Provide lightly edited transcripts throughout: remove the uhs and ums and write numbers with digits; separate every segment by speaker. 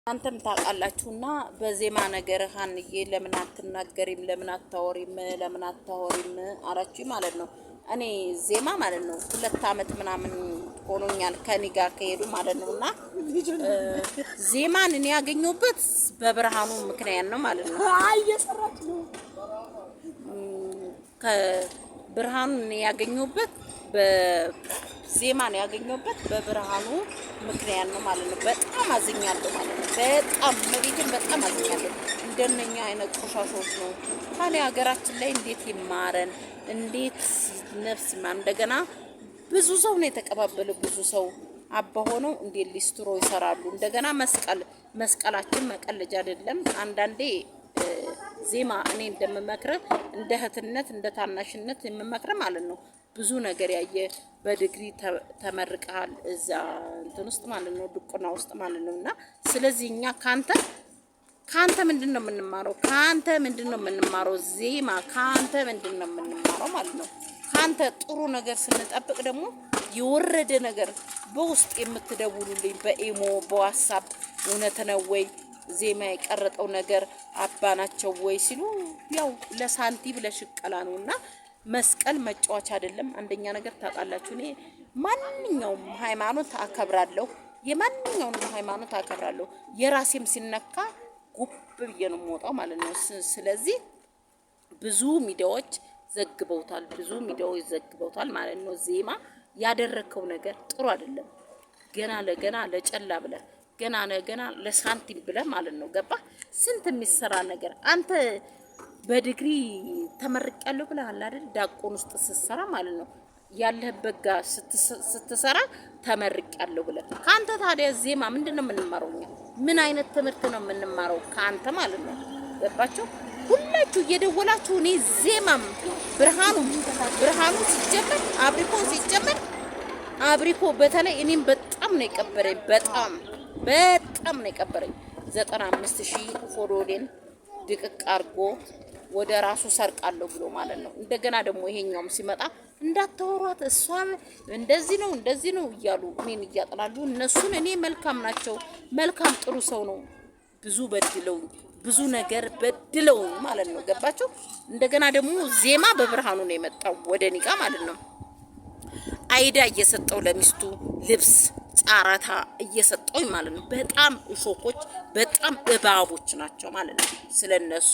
Speaker 1: አንተም ታውቃላችሁና በዜማ ነገር ሀንዬ ለምን አትናገሪም ለምን አታወሪም አላችሁ ማለት ነው። እኔ ዜማ ማለት ነው 2 አመት ምናምን ሆኖኛል ከኔ ጋር ከሄዱ ማለት ነውና ዜማን እኔ ያገኘሁበት በብርሃኑ ምክንያት ነው ማለት ነው።
Speaker 2: እየሰራች ነው
Speaker 1: ከብርሃኑ እኔ ያገኘሁበት ዜማን ያገኘሁበት በብርሃኑ ምክንያት ነው ማለት ነው። በጣም አዝኛለሁ ማለት ነው። በጣም መቤቴን በጣም አዝኛለሁ። እንደነኛ አይነት ቆሻሾች ነው ታዲያ ሀገራችን ላይ እንዴት ይማረን እንዴት ነፍስ ማን እንደገና ብዙ ሰው ነው የተቀባበለው ብዙ ሰው አባ ሆነው እንዴት ሊስትሮ ይሰራሉ። እንደገና መስቀላችን መቀለጃ አይደለም። አንዳንዴ ዜማ እኔ እንደምመክረ እንደ እህትነት እንደ ታናሽነት የምመክረ ማለት ነው። ብዙ ነገር ያየ በዲግሪ ተመርቀሃል እዛ እንትን ውስጥ ማለት ነው ድቁና ውስጥ ማለት ነውና ስለዚህ እኛ ካንተ ምንድነው የምንማረው? ካንተ ምንድነው የምንማረው? ዜማ ካንተ ምንድነው የምንማረው ማለት ነው። ካንተ ጥሩ ነገር ስንጠብቅ ደግሞ የወረደ ነገር በውስጥ የምትደውሉልኝ በኢሞ በዋትስአፕ እውነት ነው ወይ ዜማ የቀረጠው ነገር አባናቸው ወይ ሲሉ ያው ለሳንቲም ለሽቀላ ነውና መስቀል መጫወቻ አይደለም። አንደኛ ነገር ታውቃላችሁ እኔ ማንኛውም ሃይማኖት አከብራለሁ፣ የማንኛውም ሃይማኖት አከብራለሁ። የራሴም ሲነካ ጉብ ብዬ ነው የምወጣው ማለት ነው። ስለዚህ ብዙ ሚዲያዎች ዘግበውታል ማለት ነው። ዜማ ያደረከው ነገር ጥሩ አይደለም። ገና ለገና ለጨላ ብለህ ገና ለሳንቲም ብለህ ማለት ነው ገባ ስንት የሚሰራ ነገር አንተ በዲግሪ ተመርቄያለሁ ብለሃል አይደል? ዳቆን ውስጥ ስትሰራ ማለት ነው ያለህበት ጋር ስትሰራ ተመርቄያለሁ ብለህ ካንተ ታዲያ ዜማ ምንድነው የምንማረው? ምን አይነት ትምህርት ነው የምንማረው ካንተ ማለት ነው? ገባችሁ? ሁላችሁ እየደወላችሁ እኔ ዜማም ብርሃኑ ሲጀመር አብሪኮ በተለይ እኔም በጣም ነው የቀበረኝ በጣም ነው የቀበረኝ 95000 ፎሎዌርን ድቅቅ አርጎ ወደ ራሱ ሰርቃለሁ ብሎ ማለት ነው። እንደገና ደግሞ ይሄኛውም ሲመጣ እንዳታወሯት እሷም እንደዚህ ነው እያሉ እኔን እያጠላሉ እነሱን እኔ መልካም ናቸው መልካም ጥሩ ሰው ነው ብዙ ነገር በድለው ማለት ነው ገባችሁ? እንደገና ደግሞ ዜማ በብርሃኑ ነው የመጣው ወደ ኒጋ ማለት ነው። አይዳ እየሰጠው ለሚስቱ ልብስ ጻራታ እየሰጠው ማለት ነው። በጣም እሾኮች በጣም እባቦች ናቸው ማለት ነው። ስለነሱ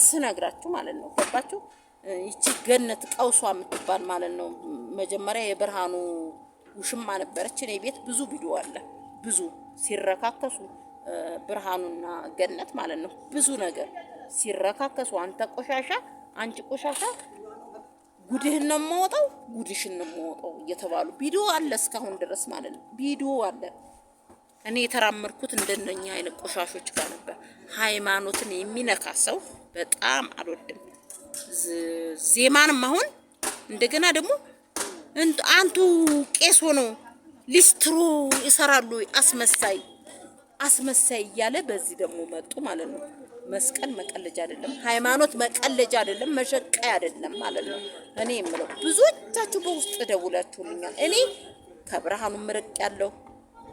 Speaker 1: ስነግራችሁ ማለት ነው ገባችሁ? ይቺ ገነት ቀውሷ የምትባል ማለት ነው መጀመሪያ የብርሃኑ ውሽማ ነበረች። እኔ ቤት ብዙ ቪዲዮ አለ ብዙ ሲረካከሱ ብርሃኑና ገነት ማለት ነው ብዙ ነገር ሲረካከሱ አንተ ቆሻሻ አንቺ ቆሻሻ ጉድህን ነው የማወጣው ጉድሽን ነው የማወጣው እየተባሉ ቪዲዮ አለ እስካሁን ድረስ ማለት ነው። ቪዲዮ አለ። እኔ የተራመድኩት እንደነኛ አይነት ቆሻሾች ጋር ነበር። ሃይማኖትን የሚነካ ሰው በጣም አልወድም። ዜማንም አሁን እንደገና ደግሞ አንቱ ቄስ ሆኖ ሊስትሮ ይሰራሉ አስመሳይ እያለ በዚህ ደግሞ መጡ ማለት ነው። መስቀል መቀለጃ አይደለም፣ ሃይማኖት መቀለጃ አይደለም፣ መሸቀያ አይደለም ማለት ነው። እኔ የምለው ብዙዎቻችሁ በውስጥ ደውላችሁልኛል። እኔ ከብርሃኑ ምርቅ ያለው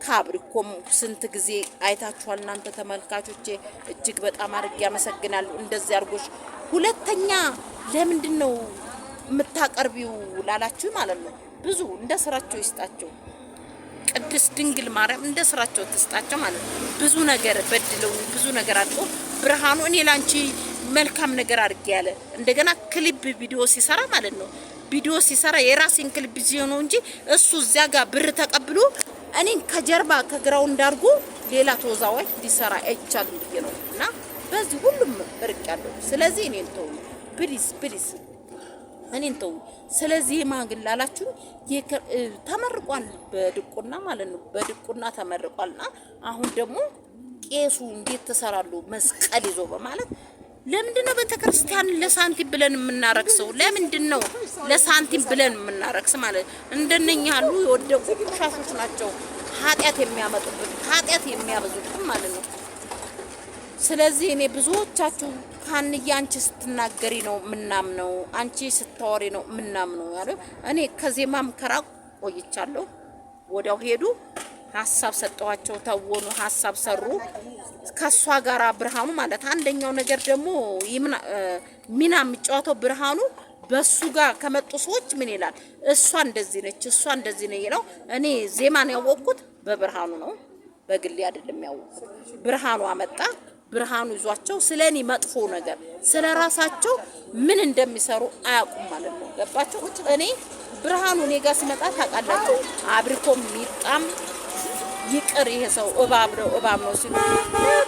Speaker 1: ካብሪኮም ስንት ጊዜ አይታችኋል እናንተ ተመልካቾቼ፣ እጅግ በጣም አድርጌ ያመሰግናለሁ። እንደዚህ አድርጎሽ ሁለተኛ ለምንድን ነው የምታቀርቢው ላላችሁ ማለት ነው ብዙ እንደ ስራቸው ይስጣቸው። ቅድስት ድንግል ማርያም እንደ ስራቸው ትስጣቸው ማለት ነው። ብዙ ነገር በድለው ብዙ ነገር አድርጎ ብርሃኑ እኔ ላንቺ መልካም ነገር አድርጌ ያለ እንደገና ክሊፕ ቪዲዮ ሲሰራ ማለት ነው ቪዲዮ ሲሰራ የራሴን ክሊፕ ነው እንጂ እሱ እዚያ ጋር ብር ተቀብሎ እኔን ከጀርባ ከግራው እንዳርጉ ሌላ ተወዛዋይ ሊሰራ አይቻልም ብዬ ነው። እና በዚህ ሁሉም እርቅ ያለው ስለዚህ እኔን ተው ፕሊዝ እኔን ተው። ስለዚህ ማግላላችሁ ተመርቋል በድቁና ማለት ነው በድቁና ተመርቋልና አሁን ደግሞ ቄሱ እንዴት ተሰራሉ መስቀል ይዞ በማለት ለምንድነው ቤተክርስቲያን ለሳንቲም ብለን የምናረክሰው? ለምንድነው ለሳንቲም ብለን የምናረክስ ማለት እንደነኛ ያሉ የወደቁ ቆሻሾች ናቸው ኃጢያት የሚያመጡብን ኃጢያት የሚያበዙብን ማለት ነው። ስለዚህ እኔ ብዙዎቻችሁ ካንዬ አንቺ ስትናገሪ ነው ምናምነው አንቺ ስታወሪ ነው ምናምነው ያለው እኔ ከዜማም ከራቅ ቆይቻለሁ። ወዲያው ሄዱ። ሀሳብ ሰጠዋቸው፣ ተወኑ፣ ሀሳብ ሰሩ። ከሷ ጋራ ብርሃኑ ማለት አንደኛው ነገር ደግሞ ሚና የሚጫወተው ብርሃኑ በሱ ጋር ከመጡ ሰዎች ምን ይላል? እሷ እንደዚህ ነች፣ እሷ እንደዚህ ነው ይለው። እኔ ዜማን ያወቅኩት በብርሃኑ ነው፣ በግሌ አይደለም ያወቅኩት። ብርሃኑ አመጣ። ብርሃኑ ይዟቸው ስለኔ መጥፎ ነገር ስለራሳቸው ምን እንደሚሰሩ አያውቁም ማለት ነው። ገባቸው? እኔ ብርሃኑ እኔ ጋር ሲመጣ ታውቃላችሁ፣ አብሪኮም ሚጣም ይቅር ይሄ ሰው እባብ ነው ሲሉ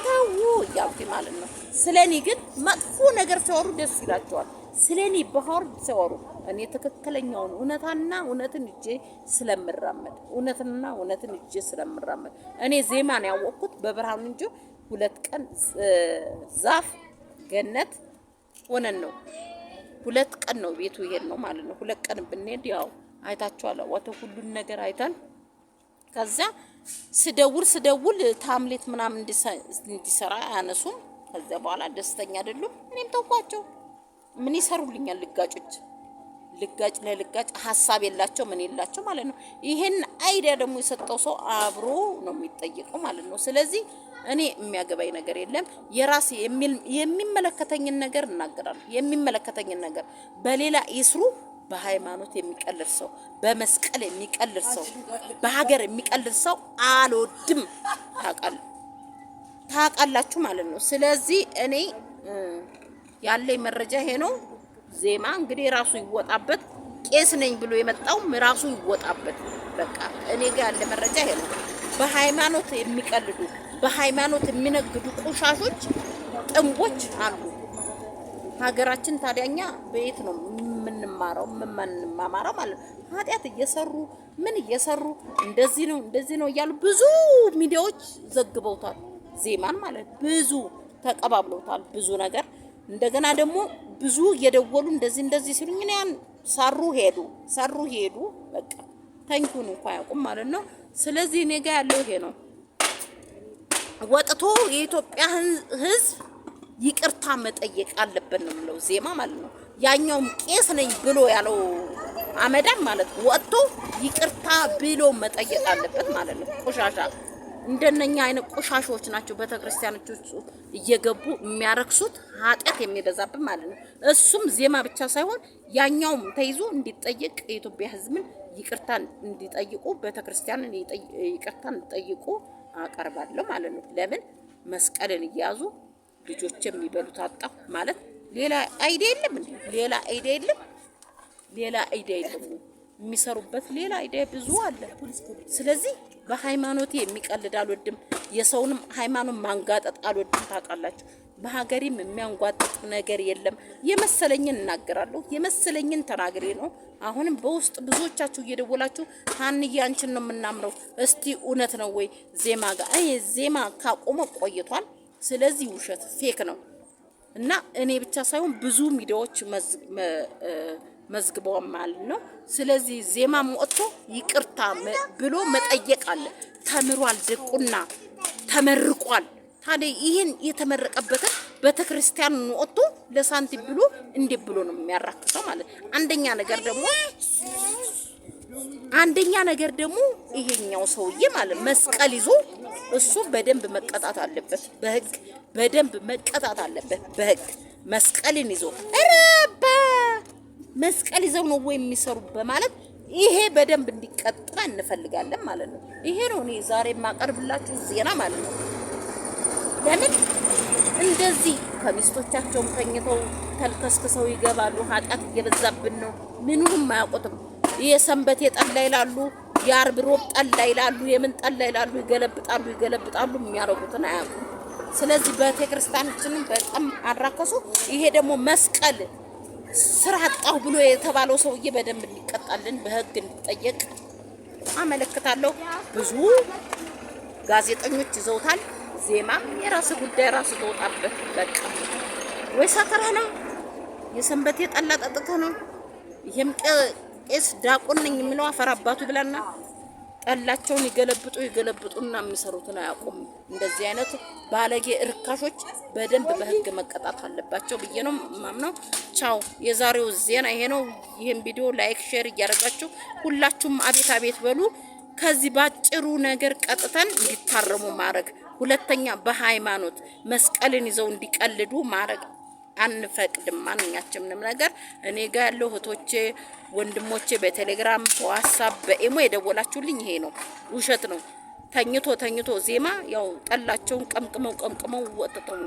Speaker 1: ታው እያልኩኝ ማለት ነው። ስለኔ ግን መጥፎ ነገር ሲያወሩ ደስ ይላቸዋል። ስለኔ ባህር ሲያወሩ እኔ ትክክለኛውን እውነትን እጄ ስለምራመድ እውነትን እጄ ስለምራመድ እኔ ዜማን ያወቅኩት በብርሃኑ እንጂ 2 ቀን ዛፍ ገነት ሆነን ነው። 2 ቀን ነው ቤቱ ይሄድ ነው ማለት ነው። 2 ቀን ብንሄድ ያው አይታችኋል። ወተ ሁሉን ነገር አይተን ከዛ ስደውል ታምሌት ምናምን እንዲሰራ አያነሱም። ከዛ በኋላ ደስተኛ አይደሉም። እኔም ተውኳቸው። ምን ይሰሩልኛል? ልጋጭ ለልጋጭ ሀሳብ የላቸው ምን የላቸው ማለት ነው። ይሄን አይዲያ ደግሞ የሰጠው ሰው አብሮ ነው የሚጠየቀው ማለት ነው። ስለዚህ እኔ የሚያገባኝ ነገር የለም። የራሴ የሚመለከተኝን ነገር እናገራለሁ። የሚመለከተኝ ነገር በሌላ ይስሩ። በሃይማኖት የሚቀልድ ሰው፣ በመስቀል የሚቀልድ ሰው፣ በሀገር የሚቀልድ ሰው አልወድም። ታውቃላችሁ ማለት ነው። ስለዚህ እኔ ያለኝ መረጃ ይሄ ነው። ዜማ እንግዲህ ራሱ ይወጣበት። ቄስ ነኝ ብሎ የመጣው ራሱ ይወጣበት። በቃ እኔ ጋር ያለ መረጃ ይሄ ነው። በሃይማኖት የሚቀልዱ በሃይማኖት የሚነግዱ ቆሻሾች ጥንቦች አሉ። ሀገራችን ታዲያኛ በየት ነው የምንማማረው ማለት ነው? ኃጢአት እየሰሩ ምን እየሰሩ እንደዚህ ነው እያሉ ብዙ ሚዲያዎች ዘግበውታል። ዜማን ማለት ብዙ ተቀባብለውታል ብዙ ነገር። እንደገና ደግሞ ብዙ እየደወሉ እንደዚህ ሲሉኝ ያን ሰሩ ሄዱ በቃ ተንኩን እንኳን ያውቁም ማለት ነው። ስለዚህ እኔ ጋር ያለው ይሄ ነው። ወጥቶ የኢትዮጵያ ሕዝብ ይቅርታ መጠየቅ አለበት ነው የምለው ዜማ ማለት ነው። ያኛውም ቄስ ነኝ ብሎ ያለው አመዳም ማለት ወጥቶ ይቅርታ ብሎ መጠየቅ አለበት ማለት ነው። ቆሻሻ እንደነኛ አይነት ቆሻሾች ናቸው ቤተክርስቲያኖች እየገቡ የሚያረክሱት ኃጢአት የሚበዛብን ማለት ነው። እሱም ዜማ ብቻ ሳይሆን ያኛውም ተይዞ እንዲጠየቅ የኢትዮጵያ ሕዝብን ይቅርታ እንዲጠይቁ ቤተክርስቲያንን ይቅርታ እንዲጠይቁ አቀርባለሁ ማለት ነው። ለምን መስቀልን እያያዙ ልጆች የሚበሉት አጣሁ ማለት ሌላ አይዲያ የለም እንዴ? ሌላ አይዲያ የለም። የሚሰሩበት ሌላ አይዲያ ብዙ አለ። ስለዚህ በሃይማኖቴ የሚቀልድ አልወድም። የሰውንም ሃይማኖት ማንጋጠጥ አልወድም። ታውቃላችሁ፣ በሀገሬም የሚያንጓጥጥ ነገር የለም። የመሰለኝን እናገራለሁ። የመሰለኝን ተናግሬ ነው። አሁንም በውስጥ ብዙዎቻችሁ እየደወላችሁ ሀንዬ አንቺን ነው የምናምረው፣ እስቲ እውነት ነው ወይ ዜማ ጋር? ዜማ ካቆመ ቆይቷል። ስለዚህ ውሸት ፌክ ነው እና እኔ ብቻ ሳይሆን ብዙ ሚዲያዎች መዝግበዋል ማለት ነው። ስለዚህ ዜማም ወጥቶ ይቅርታ ብሎ መጠየቅ አለ። ተምሯል፣ ድቁና ተመርቋል። ታዲያ ይሄን የተመረቀበትን ቤተክርስቲያን ወጥቶ ለሳንቲም ብሎ እንዴት ብሎ ነው የሚያራክሰው ማለት? አንደኛ ነገር ደግሞ ይሄኛው ሰውዬ ማለት መስቀል ይዞ እሱ በደንብ መቀጣት አለበት። በህግ በደንብ መቀጣት አለበት። በህግ መስቀልን ይዞ ረባ መስቀል ይዘው ነው ወይ የሚሰሩ በማለት ይሄ በደንብ እንዲቀጣ እንፈልጋለን ማለት ነው። ይሄ ነው እኔ ዛሬ የማቀርብላችሁ ዜና ማለት ነው። ለምን እንደዚህ ከሚስቶቻቸውም ተኝተው ተልከስክሰው ይገባሉ? ኃጢአት እየበዛብን ነው። ምንም አያውቁትም። የሰንበቴ ጠላ ይላሉ፣ የአርብ ሮብ ጠላ ይላሉ፣ የምን ጠላ ይላሉ። ይገለብጣሉ። የሚያረጉትን አያውቁም። ስለዚህ ቤተክርስቲያናችንን በጣም አራከሱ። ይሄ ደግሞ መስቀል ስራ አጣው ብሎ የተባለው ሰውዬ በደንብ እንዲቀጣልን በህግ እንዲጠየቅ አመለክታለሁ። ብዙ ጋዜጠኞች ይዘውታል። ዜማም የራስ ጉዳይ ራስ ተወጣበት። በቃ ወይ ሰከረ ነው የሰንበቴ ጠላ ጠጥቶ ነው። ይሄም ቄስ ዳቆን ነኝ የሚለው አፈር አባቱ ብላና ጠላቸውን ይገለብጡና የሚሰሩትን አያውቁም። እንደዚህ አይነት ባለጌ እርካሾች በደንብ በህግ መቀጣት አለባቸው ብዬ ነው ማምነው። ቻው። የዛሬው ዜና ይሄ ነው። ይሄን ቪዲዮ ላይክ ሼር እያደረጋችሁ ሁላችሁም አቤት አቤት በሉ። ከዚህ ባጭሩ ነገር ቀጥተን እንዲታረሙ ማድረግ፣ ሁለተኛ በሃይማኖት መስቀልን ይዘው እንዲቀልዱ ማድረግ አንፈቅድም። ማንኛችንም ነገር እኔ ጋር ያለው እህቶቼ ወንድሞቼ በቴሌግራም በዋትስአፕ በኢሞ የደወላችሁልኝ ይሄ ነው፣ ውሸት ነው። ተኝቶ ዜማ ያው ጠላቸውን ቀምቅመው ወጥተው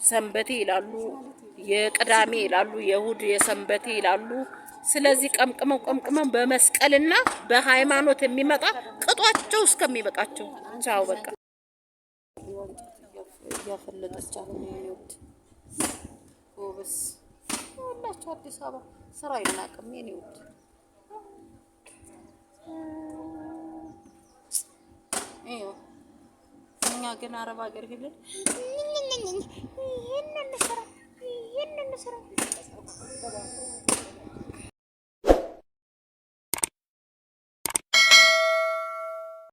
Speaker 1: ሰንበቴ ይላሉ፣ የቅዳሜ ይላሉ፣ የእሁድ የሰንበቴ ይላሉ። ስለዚህ ቀምቅመው በመስቀልና በሃይማኖት የሚመጣ ቅጧቸው እስከሚበቃቸው። ቻው በቃ እያፈለጠቻት ነው የሚወድ ጎበስ ሁላችሁ አዲስ አበባ ስራ ይናቅም የኔ ውድ እኛ ግን አረብ ሀገር ሄደን ይሄንን ስራ